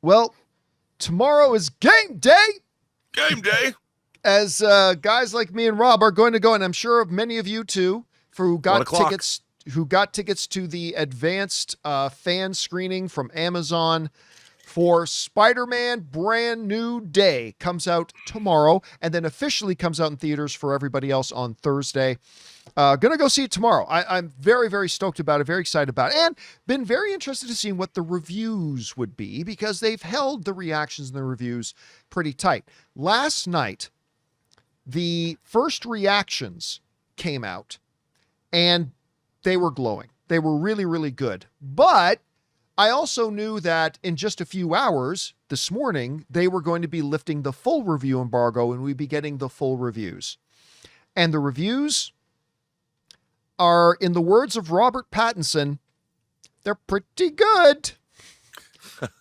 Well, tomorrow is game day. Game day. As guys like me and Rob are going to go, and I'm sure of many of you too, who got tickets to the advanced fan screening from Amazon for Spider-Man Brand New Day. Comes out tomorrow and then officially comes out in theaters for everybody else on Thursday. Gonna go see it tomorrow. I'm very, very stoked about it, very excited about it, and been very interested to see what the reviews would be because they've held the reactions and the reviews pretty tight. Last night, the first reactions came out and they were glowing. They were really, really good. But I also knew that in just a few hours this morning, they were going to be lifting the full review embargo and we'd be getting the full reviews. And the reviews are, in the words of Robert Pattinson, they're pretty good.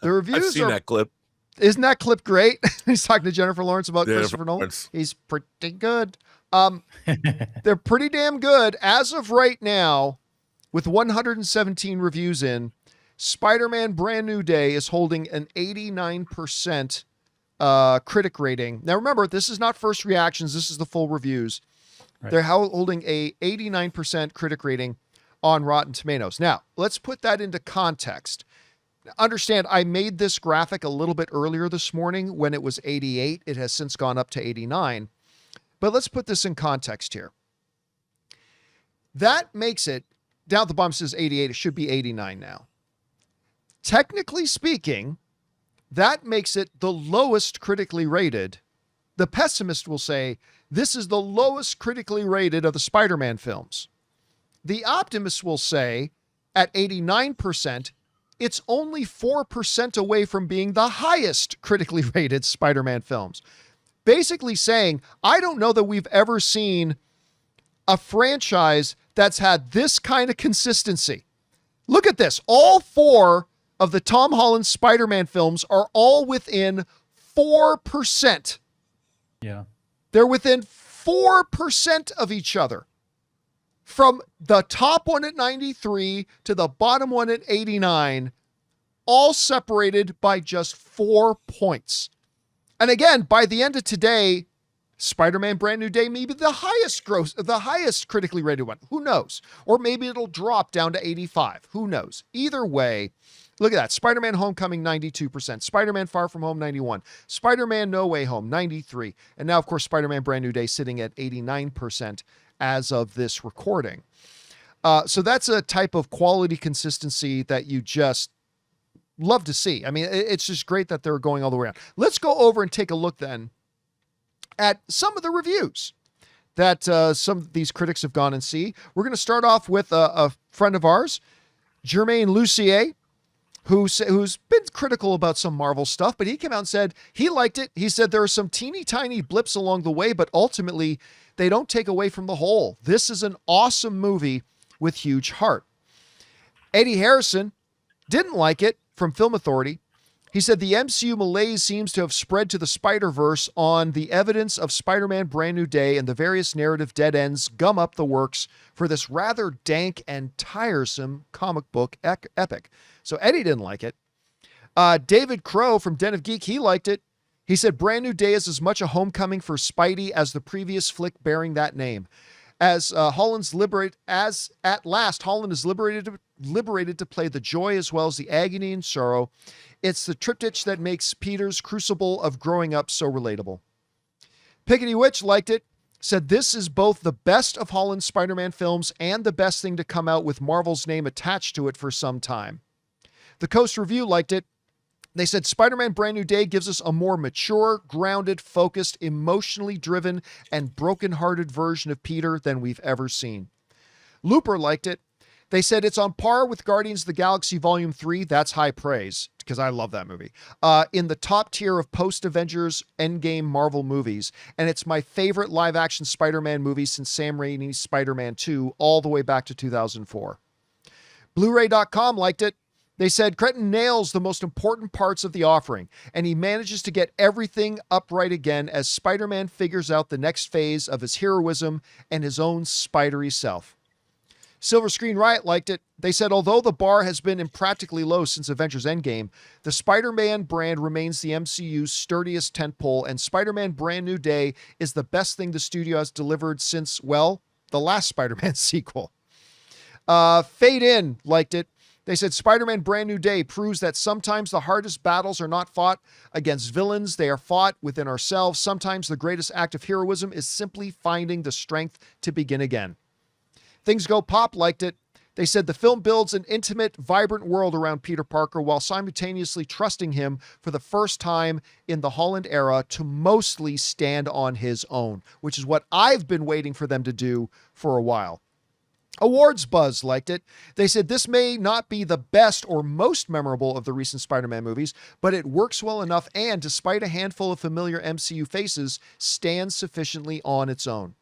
The reviews I've seen that clip. Isn't that clip great? He's talking to Jennifer Lawrence about Christopher Nolan. He's pretty good. They're pretty damn good. As of right now, with 117 reviews in, Spider-Man Brand New Day is holding an 89% critic rating. Now remember, this is not first reactions. This is the full reviews. Right. They're holding a 89% critic rating on Rotten Tomatoes. Now, let's put that into context. Understand, I made this graphic a little bit earlier this morning when it was 88. It has since gone up to 89. But let's put this in context here. That makes it, down at the bottom says 88. It should be 89 now. Technically speaking, that makes it the lowest critically rated. The pessimist will say, this is the lowest critically rated of the Spider-Man films. The optimist will say, at 89%, it's only 4% away from being the highest critically rated Spider-Man films. Basically saying, I don't know that we've ever seen a franchise that's had this kind of consistency. Look at this. All 4 of the Tom Holland Spider-Man films are all within 4%. Yeah. They're within 4% of each other. From the top one at 93 to the bottom one at 89, all separated by just 4 points. And again, by the end of today, Spider-Man Brand New Day may be the highest critically rated one. Who knows? Or maybe it'll drop down to 85. Who knows? Either way, look at that. Spider-Man Homecoming, 92%. Spider-Man Far From Home, 91%. Spider-Man No Way Home, 93%. And now, of course, Spider-Man Brand New Day sitting at 89% as of this recording. So that's a type of quality consistency that you just love to see. I mean, it's just great that they're going all the way around. Let's go over and take a look then at some of the reviews that some of these critics have gone and see. We're going to start off with a friend of ours, Germain Lucier, who's been critical about some Marvel stuff, but he came out and said he liked it. He said there are some teeny tiny blips along the way, but ultimately they don't take away from the whole. This is an awesome movie with huge heart. Eddie Harrison didn't like it, from Film Authority. He said the MCU malaise seems to have spread to the Spider-Verse on the evidence of Spider-Man Brand New Day, and the various narrative dead ends gum up the works for this rather dank and tiresome comic book epic. So Eddie didn't like it. David Crow from Den of Geek, he liked it. He said Brand New Day is as much a homecoming for Spidey as the previous flick bearing that name. As Holland is liberated to play the joy as well as the agony and sorrow. It's the triptych that makes Peter's crucible of growing up so relatable. Piggity Witch liked it, said this is both the best of Holland's Spider-Man films and the best thing to come out with Marvel's name attached to it for some time. The Coast Review liked it. They said Spider-Man Brand New Day gives us a more mature, grounded, focused, emotionally driven, and broken-hearted version of Peter than we've ever seen. Looper liked it. They said it's on par with Guardians of the Galaxy Volume 3. That's high praise, because I love that movie. In the top tier of post-Avengers Endgame Marvel movies. And it's my favorite live-action Spider-Man movie since Sam Raimi's Spider-Man 2, all the way back to 2004. Blu-ray.com liked it. They said Cretton nails the most important parts of the offering, and he manages to get everything upright again as Spider-Man figures out the next phase of his heroism and his own spidery self. Silver Screen Riot liked it. They said, although the bar has been impractically low since Avengers Endgame, the Spider-Man brand remains the MCU's sturdiest tentpole, and Spider-Man Brand New Day is the best thing the studio has delivered since, well, the last Spider-Man sequel. Fade In liked it. They said Spider-Man Brand New Day proves that sometimes the hardest battles are not fought against villains, they are fought within ourselves. Sometimes the greatest act of heroism is simply finding the strength to begin again. Things Go Pop liked it. They said the film builds an intimate, vibrant world around Peter Parker while simultaneously trusting him for the first time in the Holland era to mostly stand on his own, which is what I've been waiting for them to do for a while. Awards Buzz liked it. They said this may not be the best or most memorable of the recent Spider-Man movies, but it works well enough and, despite a handful of familiar MCU faces, stands sufficiently on its own.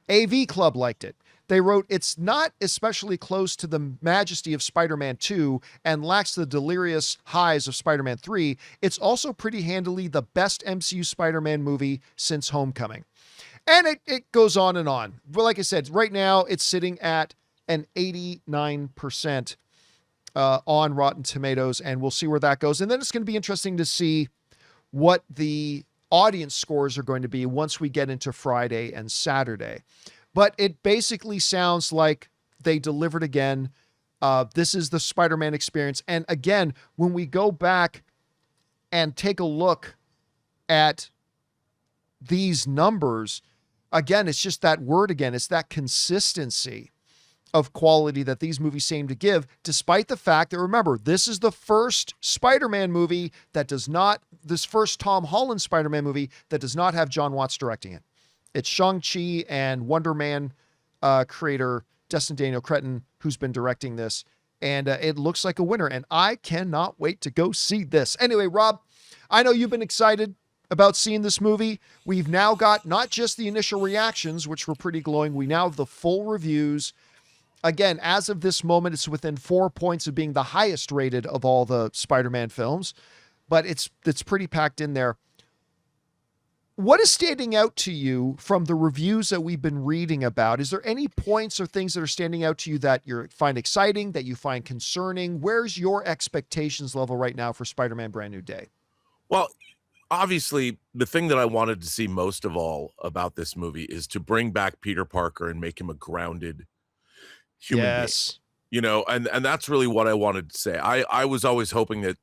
AV Club liked it. They wrote, it's not especially close to the majesty of Spider-Man 2 and lacks the delirious highs of Spider-Man 3. It's also pretty handily the best MCU Spider-Man movie since Homecoming. And it goes on and on. But like I said, right now it's sitting at an 89% on Rotten Tomatoes, and we'll see where that goes. And then it's going to be interesting to see what the audience scores are going to be once we get into Friday and Saturday. But it basically sounds like they delivered again. This is the Spider-Man experience. And again, when we go back and take a look at these numbers, again, it's just that word again. It's that consistency of quality that these movies seem to give, despite the fact that, remember, this is the first Spider-Man movie that does not, this first Tom Holland Spider-Man movie that does not have John Watts directing it. It's Shang-Chi and Wonder Man creator Destin Daniel Cretton who's been directing this. And it looks like a winner. And I cannot wait to go see this. Anyway, Rob, I know you've been excited about seeing this movie. We've now got not just the initial reactions, which were pretty glowing. We now have the full reviews. Again, as of this moment, it's within 4 points of being the highest rated of all the Spider-Man films. But it's pretty packed in there. What is standing out to you from the reviews that we've been reading about? Is there any points or things that are standing out to you that you find exciting, that you find concerning? Where's your expectations level right now for Spider-Man Brand New Day? Well, obviously, the thing that I wanted to see most of all about this movie is to bring back Peter Parker and make him a grounded human being. You know, and that's really what I wanted to say. I was always hoping that,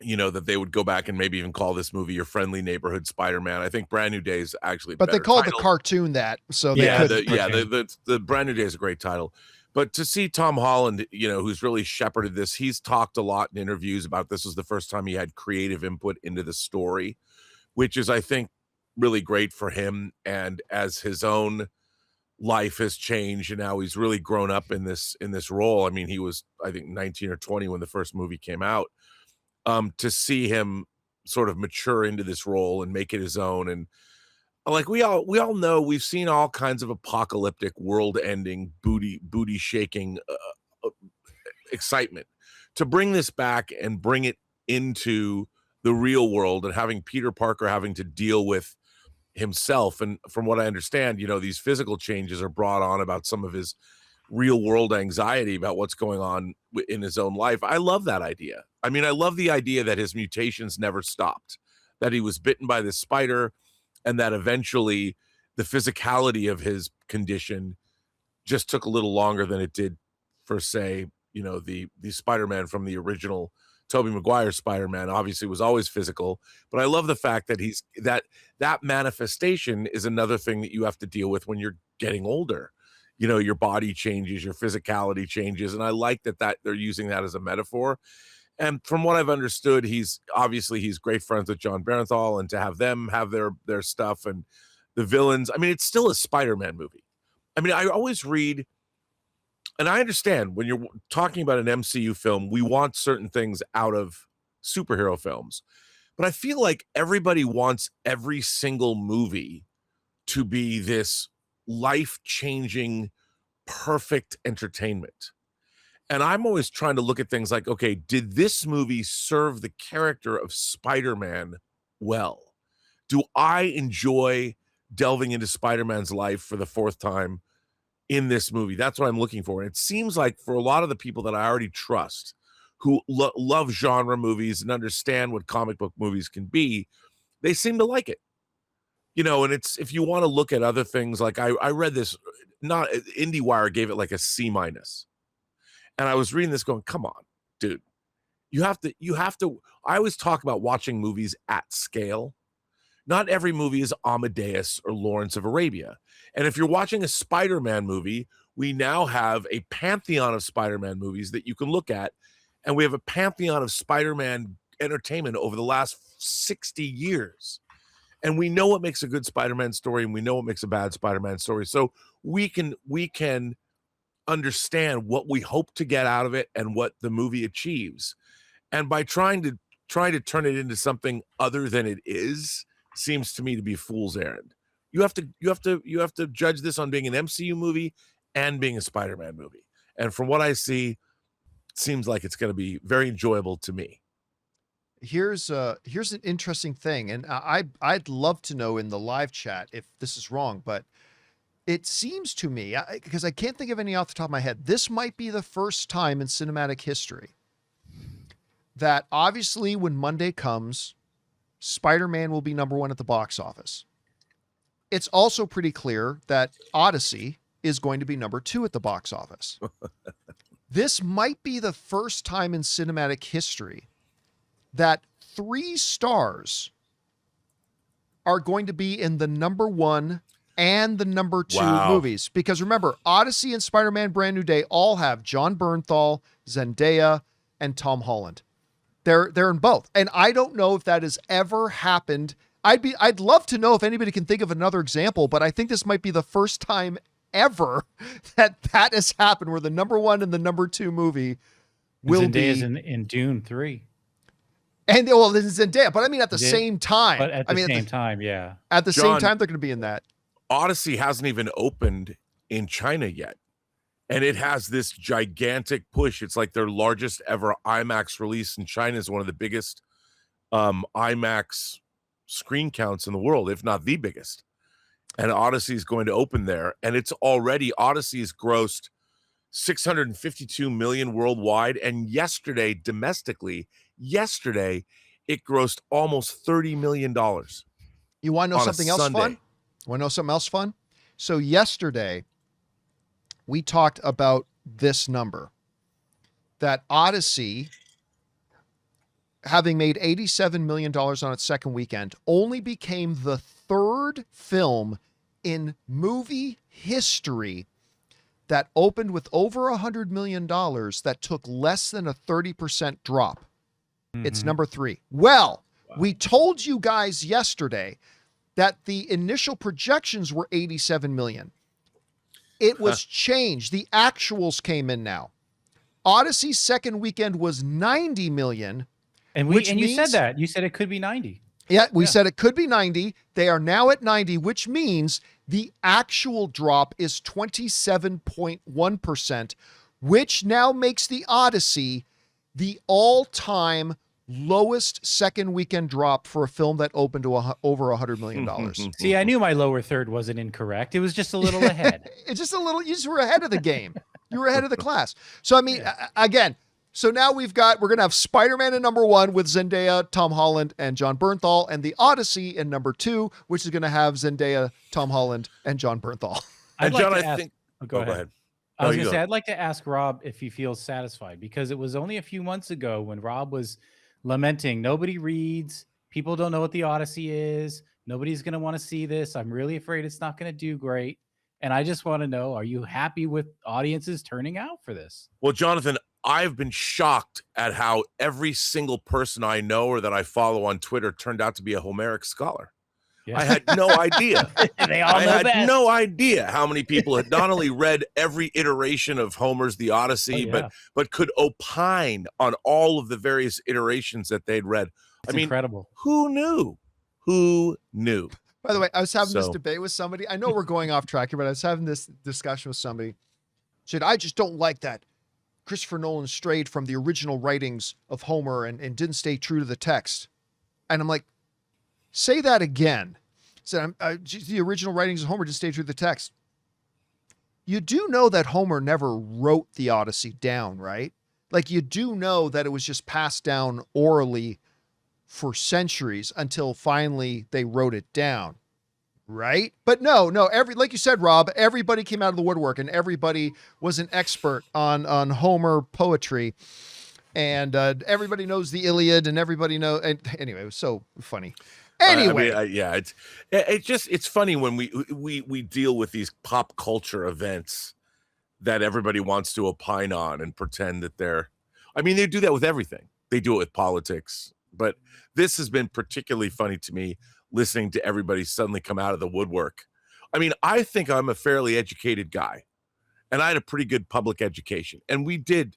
you know, that they would go back and maybe even call this movie Your Friendly Neighborhood Spider-Man. I think Brand New Day is actually but they called title. The cartoon that, so the Brand New Day is a great title. But to see Tom Holland, you know, who's really shepherded this, he's talked a lot in interviews about this was the first time he had creative input into the story, which is, I think, really great for him. And as his own life has changed and now he's really grown up in this role. I mean, he was, I think, 19 or 20 when the first movie came out. To see him sort of mature into this role and make it his own. And like we all know, we've seen all kinds of apocalyptic, world-ending, booty shaking excitement. To bring this back and bring it into the real world and having Peter Parker having to deal with himself. And from what I understand, you know, these physical changes are brought on about some of his real world anxiety about what's going on in his own life. I love that idea. I mean, I love the idea that his mutations never stopped, that he was bitten by this spider, and that eventually the physicality of his condition just took a little longer than it did for, say, you know, the Spider-Man from the original Tobey Maguire Spider-Man. Obviously was always physical, but I love the fact that he's that manifestation is another thing that you have to deal with when you're getting older. You know, your body changes, your physicality changes. And I like that they're using that as a metaphor. And from what I've understood, he's great friends with John Bernthal, and to have them have their stuff and the villains. I mean, it's still a Spider-Man movie. I mean, I always read, and I understand when you're talking about an MCU film, we want certain things out of superhero films. But I feel like everybody wants every single movie to be this life-changing, perfect entertainment. And I'm always trying to look at things like, okay, did this movie serve the character of Spider-Man well? Do I enjoy delving into Spider-Man's life for the fourth time in this movie. That's what I'm looking for. And it seems like for a lot of the people that I already trust, who love genre movies and understand what comic book movies can be, they seem to like it. And it's, if you want to look at other things, like I read this, not IndieWire gave it like a C-. And I was reading this going, come on, dude. You have to, I always talk about watching movies at scale. Not every movie is Amadeus or Lawrence of Arabia. And if you're watching a Spider-Man movie, we now have a pantheon of Spider-Man movies that you can look at. And we have a pantheon of Spider-Man entertainment over the last 60 years. And we know what makes a good Spider-Man story, and we know what makes a bad Spider-Man story. So we can understand what we hope to get out of it and what the movie achieves. And by trying to turn it into something other than it is, seems to me to be fool's errand. You have to judge this on being an MCU movie and being a Spider-Man movie. And from what I see, it seems like it's going to be very enjoyable to me. Here's an interesting thing, and I'd love to know in the live chat if this is wrong, but it seems to me, because I can't think of any off the top of my head, this might be the first time in cinematic history that obviously when Monday comes, Spider-Man will be number one at the box office. It's also pretty clear that Odyssey is going to be number two at the box office. This might be the first time in cinematic history that 3 stars are going to be in the number one and the number two movies. Because remember, Odyssey and Spider-Man Brand New Day all have John Bernthal, Zendaya, and Tom Holland. They're in both. And I don't know if that has ever happened. I'd love to know if anybody can think of another example, but I think this might be the first time ever that has happened, where the number one and the number two movie will Zendaya's be in Dune 3. And well, then Zendaya, but I mean at the same time. But at the same time, yeah. At the same time, they're going to be in that. Odyssey hasn't even opened in China yet. And it has this gigantic push. It's like their largest ever IMAX release in China. Is one of the biggest IMAX screen counts in the world, if not the biggest. And Odyssey is going to open there. And it's already, Odyssey has grossed 652 million worldwide. And yesterday, domestically, it grossed almost $30 million. You want to know something else fun? Want to know something else fun? So yesterday, we talked about this number, that Odyssey, having made $87 million on its second weekend, only became the third film in movie history that opened with over $100 million that took less than a 30% drop. Mm-hmm. It's number 3. Well, we told you guys yesterday that the initial projections were 87 million. It was changed. The actuals came in now. Odyssey's second weekend was 90 million. And you said that. You said it could be 90. Yeah, we said it could be 90. They are now at 90, which means the actual drop is 27.1%, which now makes the Odyssey the all-time lowest second weekend drop for a film that opened to over $100 million. See, I knew my lower third wasn't incorrect. It was just a little ahead. It's just a little, you just were ahead of the game. You were ahead of the class. So, I mean, again, so now we're going to have Spider-Man in number 1 with Zendaya, Tom Holland, and John Bernthal, and the Odyssey in number 2, which is going to have Zendaya, Tom Holland, and John Bernthal. I'd like John, to ask, go ahead. I was going to say, I'd like to ask Rob if he feels satisfied, because it was only a few months ago when Rob was lamenting, nobody reads, people don't know what the Odyssey is, nobody's going to want to see this, I'm really afraid it's not going to do great. And I just want to know, are you happy with audiences turning out for this? Well, Jonathan, I've been shocked at how every single person I know or that I follow on Twitter turned out to be a Homeric scholar. Yeah. I had no idea. I had no idea how many people had not only read every iteration of Homer's The Odyssey, but could opine on all of the various iterations that they'd read. It's incredible. Who knew? Who knew? By the way, I was having this debate with somebody. I know we're going off track here, but I was having this discussion with somebody. Said, I just don't like that Christopher Nolan strayed from the original writings of Homer and didn't stay true to the text. And I'm like, say that again. Said, the original writings of Homer didn't stay true to the text. you do know that Homer never wrote the Odyssey down, right? Like, you do know that it was just passed down orally for centuries until finally they wrote it down, right? But no, like you said, Rob, everybody came out of the woodwork and everybody was an expert on Homer poetry, and everybody knows the Iliad, and everybody knows. And anyway, it was so funny. Anyway, it's funny when we deal with these pop culture events that everybody wants to opine on and pretend that they do that with everything. They do it with politics, but this has been particularly funny to me, listening to everybody suddenly come out of the woodwork. I mean, I think I'm a fairly educated guy, and I had a pretty good public education, and we did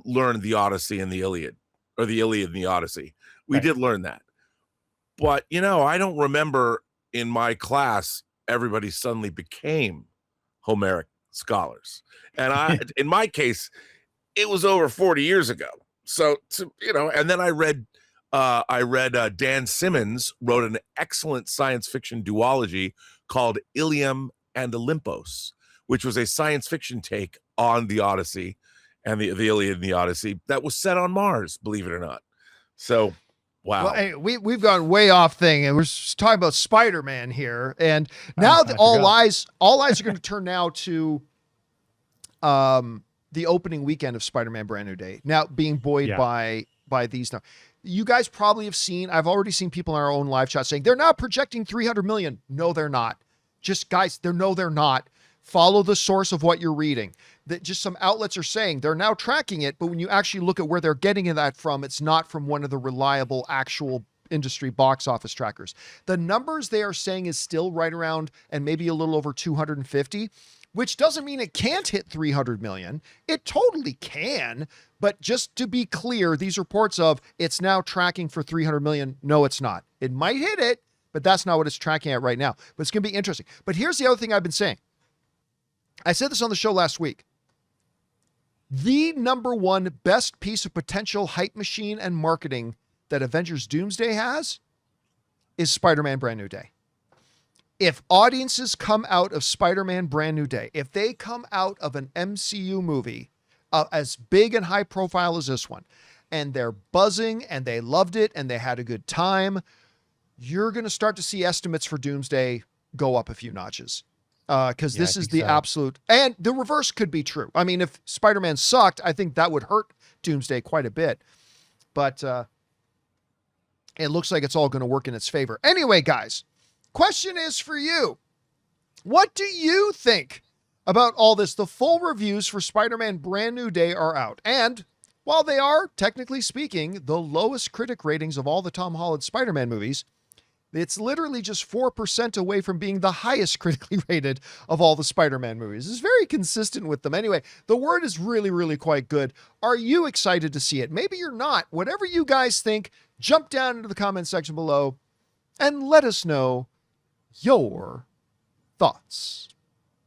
learn the Odyssey and the Iliad, or the Iliad and the Odyssey. We did learn that. But, I don't remember in my class, everybody suddenly became Homeric scholars. And in my case, it was over 40 years ago. So, and then I read Dan Simmons wrote an excellent science fiction duology called Ilium and Olympos, which was a science fiction take on the Odyssey and the Iliad and the Odyssey that was set on Mars, believe it or not. So, wow. Well, hey, we've gone way off thing, and we're talking about Spider-Man here. And now all eyes are going to turn now to the opening weekend of Spider-Man Brand New Day, now being buoyed by these. You guys probably have seen, I've already seen people in our own live chat saying they're now projecting 300 million. No, they're not. Just guys, they're not. Follow the source of what you're reading. That just some outlets are saying they're now tracking it, but when you actually look at where they're getting that from, it's not from one of the reliable actual industry box office trackers. The numbers they are saying is still right around and maybe a little over 250, which doesn't mean it can't hit 300 million. It totally can, but just to be clear, these reports of it's now tracking for 300 million, no, it's not. It might hit it, but that's not what it's tracking at right now. But it's going to be interesting. But here's the other thing I've been saying. I said this on the show last week. The number one best piece of potential hype machine and marketing that Avengers Doomsday has is Spider-Man Brand New Day. If audiences come out of Spider-Man Brand New Day, if they come out of an MCU movie as big and high profile as this one, and they're buzzing and they loved it and they had a good time, you're going to start to see estimates for Doomsday go up a few notches. Because this is the absolute, and the reverse could be true. I mean, if Spider-Man sucked, I think that would hurt Doomsday quite a bit. But it looks like it's all going to work in its favor. Anyway, guys, question is for you. What do you think about all this? The full reviews for Spider-Man Brand New Day are out. And while they are, technically speaking, the lowest critic ratings of all the Tom Holland Spider-Man movies, it's literally just 4% away from being the highest critically rated of all the Spider-Man movies. It's very consistent with them. Anyway, the word is really, really quite good. Are you excited to see it? Maybe you're not. Whatever you guys think, jump down into the comment section below and let us know your thoughts.